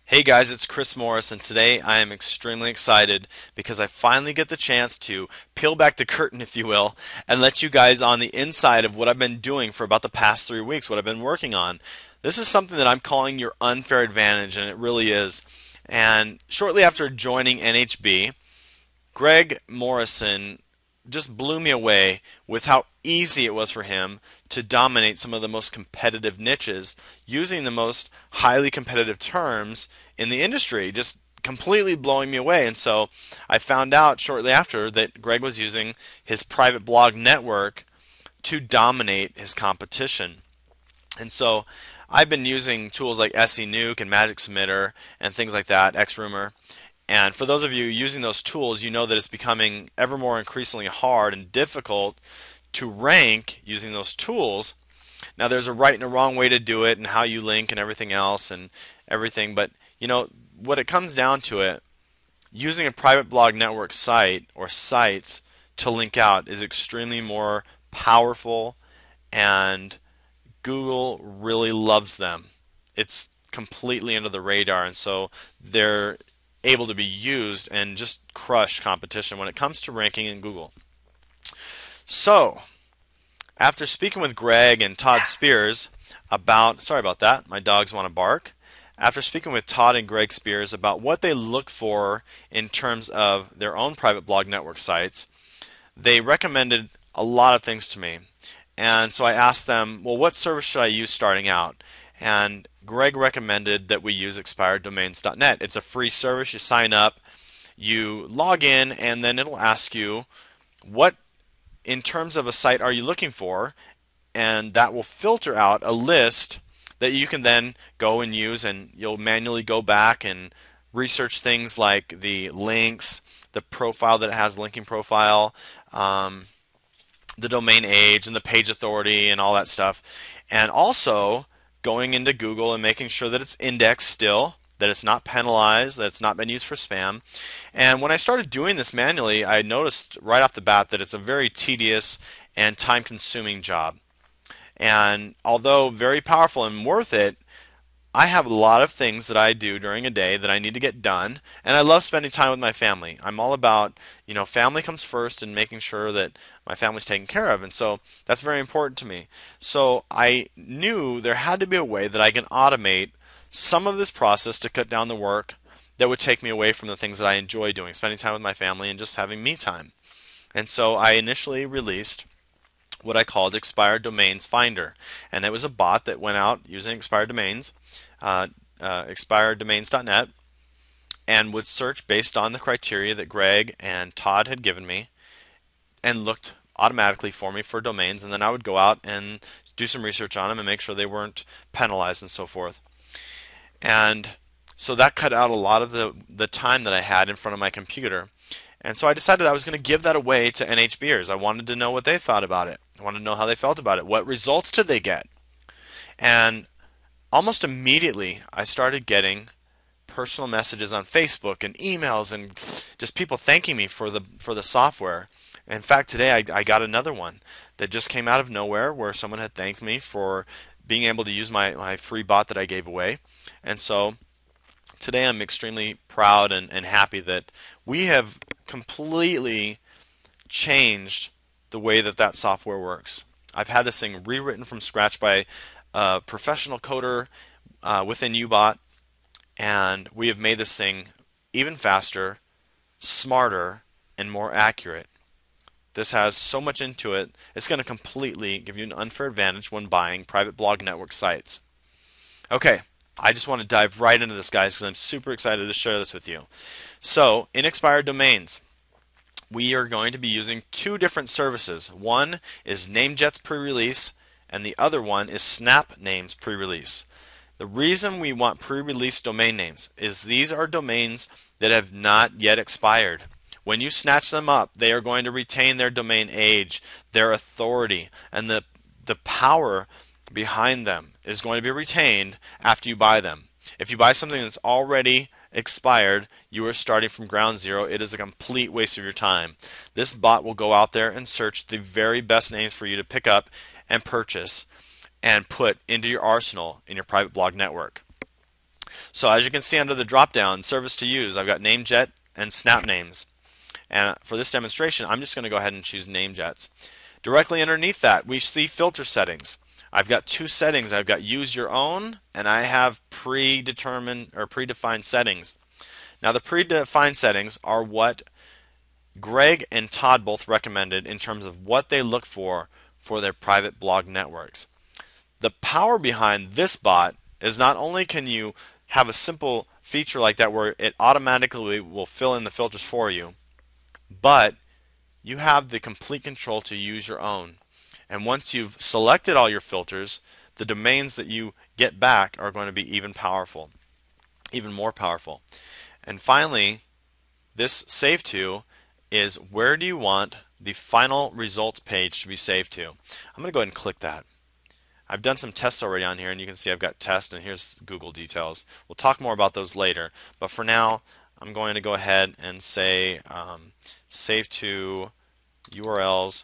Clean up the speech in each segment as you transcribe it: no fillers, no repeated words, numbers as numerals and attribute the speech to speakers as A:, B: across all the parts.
A: Hey guys, it's Chris Morris, and today I am extremely excited because I finally get the chance to peel back the curtain, if you will, and let you guys on the inside of what I've been doing for about the past 3 weeks, what I've been working on. This is something that I'm calling your unfair advantage, and it really is. And shortly after joining NHB, Greg Morrison just blew me away with how easy it was for him to dominate some of the most competitive niches using the most highly competitive terms in the industry, just completely blowing me away. And so I found out shortly after that Greg was using his private blog network to dominate his competition. And so I've been using tools like SE Nuke and Magic Submitter and things like that, XRumor. And for those of you using those tools, you know that it's becoming ever more increasingly hard and difficult to rank using those tools. Now, there's a right and a wrong way to do it, and how you link and everything else and everything. But what it comes down to it, using a private blog network site or sites to link out is extremely more powerful, and Google really loves them. It's completely under the radar, and so they're able to be used and just crush competition when it comes to ranking in Google. So, after speaking with Greg and Todd Spears about, sorry about that, my dogs want to bark. After speaking with Todd and Greg Spears about what they look for in terms of their own private blog network sites, they recommended a lot of things to me. And so I asked them, well, what service should I use starting out? And Greg recommended that we use expireddomains.net. It's a free service. You sign up, you log in, and then it'll ask you what, in terms of a site, are you looking for, and that will filter out a list that you can then go and use, and you'll manually go back and research things like the links, the profile that it has, linking profile, the domain age and the page authority and all that stuff. And also going into Google and making sure that it's indexed still, that it's not penalized, that it's not been used for spam. And when I started doing this manually, I noticed right off the bat that it's a very tedious and time-consuming job. And although very powerful and worth it, I have a lot of things that I do during a day that I need to get done, and I love spending time with my family. I'm all about, family comes first and making sure that my family's taken care of, and so that's very important to me. So I knew there had to be a way that I can automate some of this process to cut down the work that would take me away from the things that I enjoy doing, spending time with my family and just having me time. And so I initially released what I called Expired Domains Finder. And it was a bot that went out using expired domains, expireddomains.net, and would search based on the criteria that Greg and Todd had given me and looked automatically for me for domains. And then I would go out and do some research on them and make sure they weren't penalized and so forth. And so that cut out a lot of the time that I had in front of my computer. And so I decided I was going to give that away to NHBers. I wanted to know what they thought about it. I wanted to know how they felt about it. What results did they get? And almost immediately, I started getting personal messages on Facebook and emails and just people thanking me for the software. In fact, today I got another one that just came out of nowhere where someone had thanked me for being able to use my free bot that I gave away. And so today I'm extremely proud and happy that we have completely changed the way that software works. I've had this thing rewritten from scratch by a professional coder within Ubot, and we have made this thing even faster, smarter, and more accurate. This has so much into it, it's going to completely give you an unfair advantage when buying private blog network sites. Okay, I just want to dive right into this, guys, because I'm super excited to share this with you. So, in expired domains, we are going to be using two different services. One is Namejet's pre-release, and the other one is SnapName's pre-release. The reason we want pre-release domain names is these are domains that have not yet expired. When you snatch them up, they are going to retain their domain age, their authority, and the power behind them is going to be retained after you buy them. If you buy something that's already expired, you are starting from ground zero. It is a complete waste of your time. This bot will go out there and search the very best names for you to pick up and purchase and put into your arsenal in your private blog network. So as you can see under the drop down, service to use, I've got namejet and snap names. And for this demonstration, I'm just going to go ahead and choose namejets. Directly underneath that, we see filter settings. I've got two settings. I've got use your own, and I have predetermined or predefined settings. Now the predefined settings are what Greg and Todd both recommended in terms of what they look for their private blog networks. The power behind this bot is not only can you have a simple feature like that where it automatically will fill in the filters for you, but you have the complete control to use your own. And once you've selected all your filters, the domains that you get back are going to be even more powerful. And finally, this save to is where do you want the final results page to be saved to. I'm going to go ahead and click that. I've done some tests already on here, and you can see I've got test, and here's Google details. We'll talk more about those later, but for now I'm going to go ahead and say save to URLs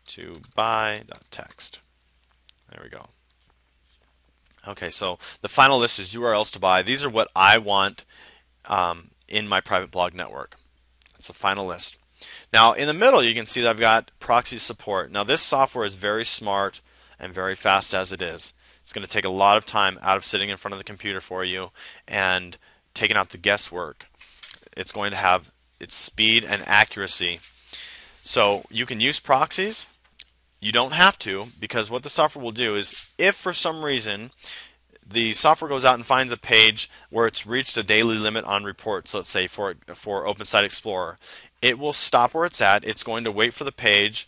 A: to buy.txt. There we go. Okay, so the final list is URLs to buy. These are what I want in my private blog network. That's the final list. Now in the middle you can see that I've got proxy support. Now this software is very smart and very fast as it is. It's going to take a lot of time out of sitting in front of the computer for you and taking out the guesswork. It's going to have its speed and accuracy. So you can use proxies. You don't have to, because what the software will do is if for some reason the software goes out and finds a page where it's reached a daily limit on reports, let's say for Open Site Explorer, it will stop where it's at. It's going to wait for the page,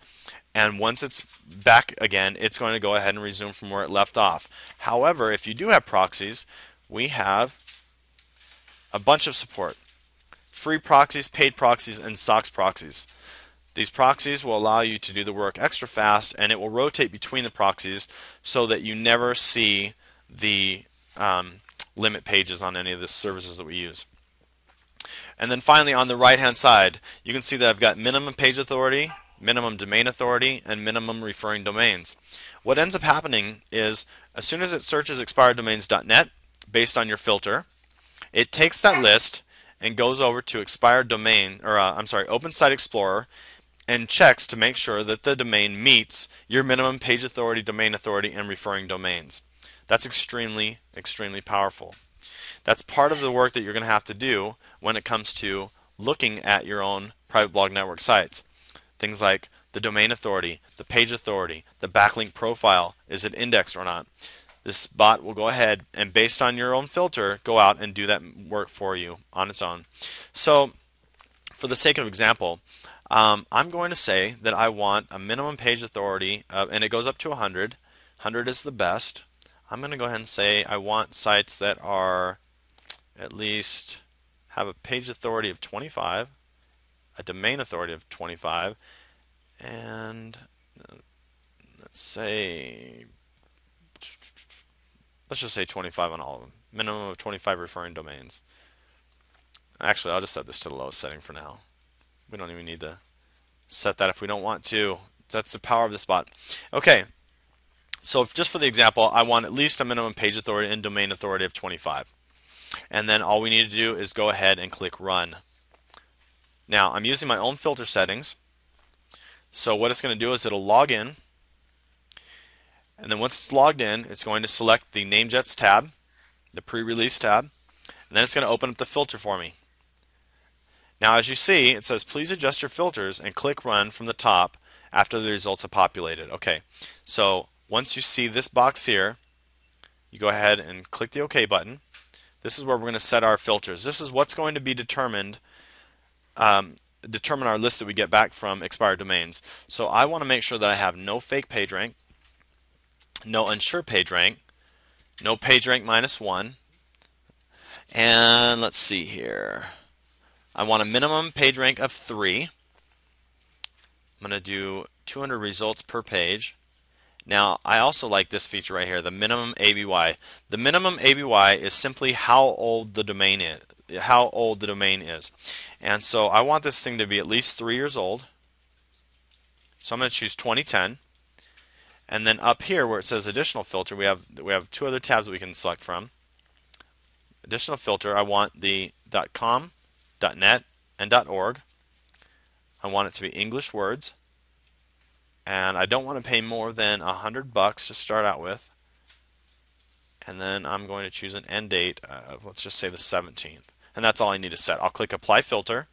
A: and once it's back again, it's going to go ahead and resume from where it left off. However, if you do have proxies, we have a bunch of support. Free proxies, paid proxies, and SOX proxies. These proxies will allow you to do the work extra fast, and it will rotate between the proxies so that you never see the limit pages on any of the services that we use. And then finally on the right hand side, you can see that I've got minimum page authority, minimum domain authority, and minimum referring domains. What ends up happening is as soon as it searches expireddomains.net based on your filter, it takes that list and goes over to expired domain, or Open Site Explorer, and checks to make sure that the domain meets your minimum page authority, domain authority, and referring domains. That's extremely, extremely powerful. That's part of the work that you're going to have to do when it comes to looking at your own private blog network sites. Things like the domain authority, the page authority, the backlink profile, is it indexed or not? This bot will go ahead and based on your own filter, go out and do that work for you on its own. So for the sake of example, I'm going to say that I want a minimum page authority, and it goes up to 100. 100 is the best. I'm going to go ahead and say I want sites that are at least have a page authority of 25, a domain authority of 25, and let's just say 25 on all of them. Minimum of 25 referring domains. Actually, I'll just set this to the lowest setting for now. We don't even need to set that if we don't want to. That's the power of this bot. Okay, so just for the example, I want at least a minimum page authority and domain authority of 25. And then all we need to do is go ahead and click Run. Now, I'm using my own filter settings. So what it's going to do is it'll log in. And then once it's logged in, it's going to select the Namejets tab, the pre-release tab, and then it's going to open up the filter for me. Now as you see, it says please adjust your filters and click Run from the top after the results have populated. Okay, so once you see this box here, you go ahead and click the OK button. This is where we're going to set our filters. This is what's going to be determine our list that we get back from expired domains. So I want to make sure that I have no fake PageRank, no unsure PageRank, no PageRank -1, and let's see here. I want a minimum PageRank of 3. I'm going to do 200 results per page. Now, I also like this feature right here, the minimum ABY. The minimum ABY is simply how old the domain is. And so I want this thing to be at least 3 years old. So I'm going to choose 2010. And then up here where it says additional filter, we have two other tabs that we can select from. additional filter, I want the .com, .net, and .org. I want it to be English words, and I don't want to pay more than $100 to start out with. And then I'm going to choose an end date of, let's just say, the 17th. And that's all I need to set. I'll click Apply Filter.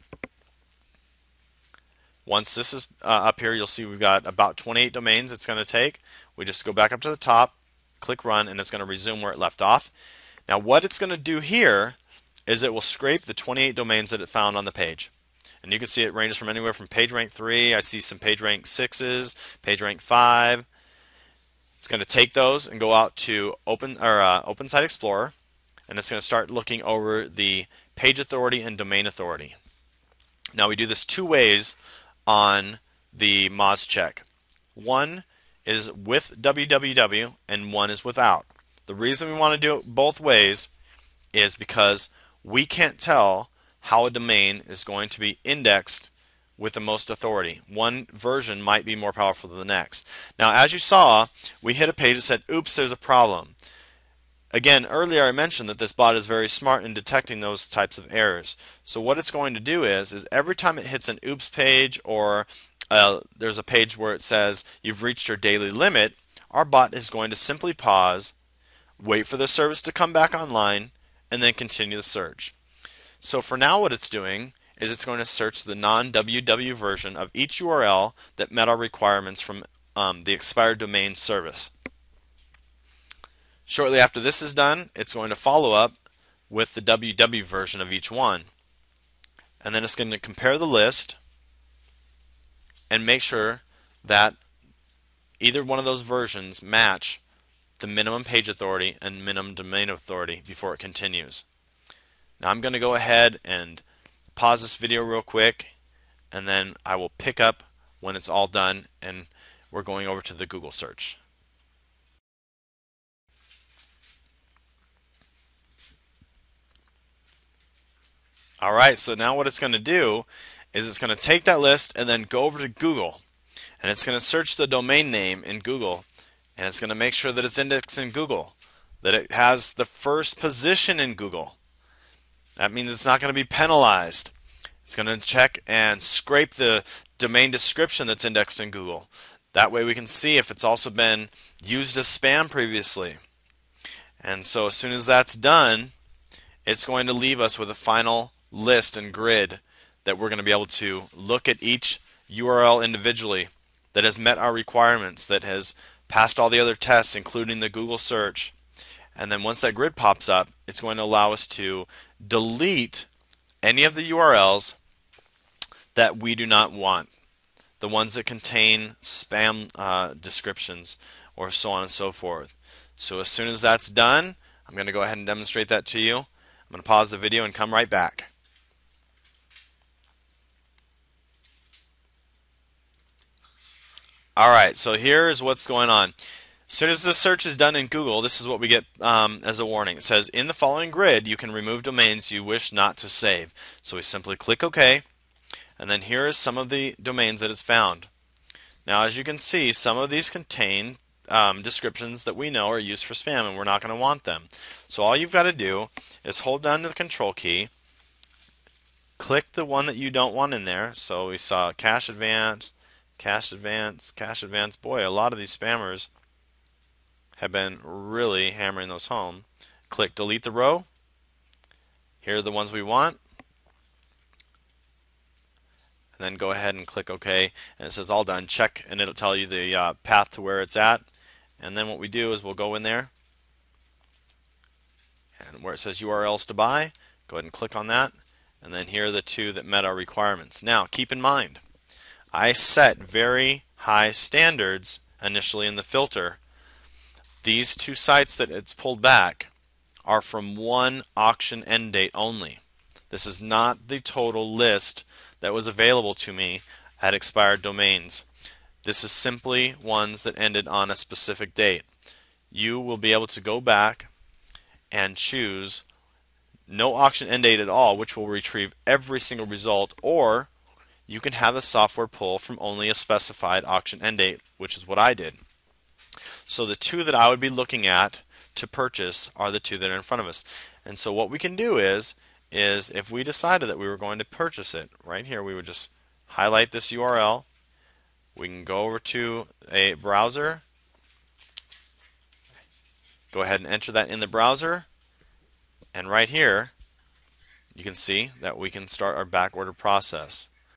A: Once this is up here, you'll see we've got about 28 domains it's going to take. We just go back up to the top, click Run, and it's going to resume where it left off. Now what it's going to do here is it will scrape the 28 domains that it found on the page. And you can see it ranges from anywhere from PageRank 3, I see some PageRank 6s, PageRank 5. It's going to take those and go out to Open Site Explorer, and it's going to start looking over the page authority and domain authority. Now we do this two ways on the Moz check. One is with www and one is without. The reason we want to do it both ways is because we can't tell how a domain is going to be indexed with the most authority. One version might be more powerful than the next. Now as you saw, we hit a page that said, oops, there's a problem. Again, earlier I mentioned that this bot is very smart in detecting those types of errors. So what it's going to do is every time it hits an oops page, or there's a page where it says you've reached your daily limit, our bot is going to simply pause, wait for the service to come back online, and then continue the search. So for now what it's doing is it's going to search the non-www version of each URL that met our requirements from the expired domain service. Shortly after this is done, it's going to follow up with the www version of each one. And then it's going to compare the list and make sure that either one of those versions match the minimum page authority and minimum domain authority before it continues. Now I'm going to go ahead and pause this video real quick, and then I will pick up when it's all done and we're going over to the Google search. Alright, so now what it's going to do is it's going to take that list and then go over to Google, and it's going to search the domain name in Google, and it's going to make sure that it's indexed in Google, that it has the first position in Google. That means it's not going to be penalized. It's going to check and scrape the domain description that's indexed in Google. That way we can see if it's also been used as spam previously. And so as soon as that's done, it's going to leave us with a final list and grid that we're going to be able to look at each URL individually that has met our requirements, that has passed all the other tests, including the Google search. And then once that grid pops up, it's going to allow us to delete any of the URLs that we do not want, the ones that contain spam descriptions or so on and so forth. So as soon as that's done, I'm going to go ahead and demonstrate that to you. I'm going to pause the video and come right back. Alright, so here's what's going on. As soon as the search is done in Google, this is what we get as a warning. It says, in the following grid, you can remove domains you wish not to save. So we simply click OK, and then here is some of the domains that it's found. Now as you can see, some of these contain descriptions that we know are used for spam, and we're not going to want them. So all you've got to do is hold down the Control key, click the one that you don't want in there. So we saw Cache Advance, Cache Advance, Cache Advance. Boy, a lot of these spammers have been really hammering those home. Click Delete the row. Here are the ones we want. And then go ahead and click OK, and it says all done. Check, and it'll tell you the path to where it's at. And then what we do is we'll go in there, and where it says URLs to buy, go ahead and click on that. And then here are the two that met our requirements. Now keep in mind, I set very high standards initially in the filter. These two sites that it's pulled back are from one auction end date only. This is not the total list that was available to me at expired domains. This is simply ones that ended on a specific date. You will be able to go back and choose no auction end date at all, which will retrieve every single result, or you can have the software pull from only a specified auction end date, which is what I did. So the two that I would be looking at to purchase are the two that are in front of us. And so what we can do is if we decided that we were going to purchase it, right here we would just highlight this URL. We can go over to a browser, go ahead and enter that in the browser, and right here you can see that we can start our back order process.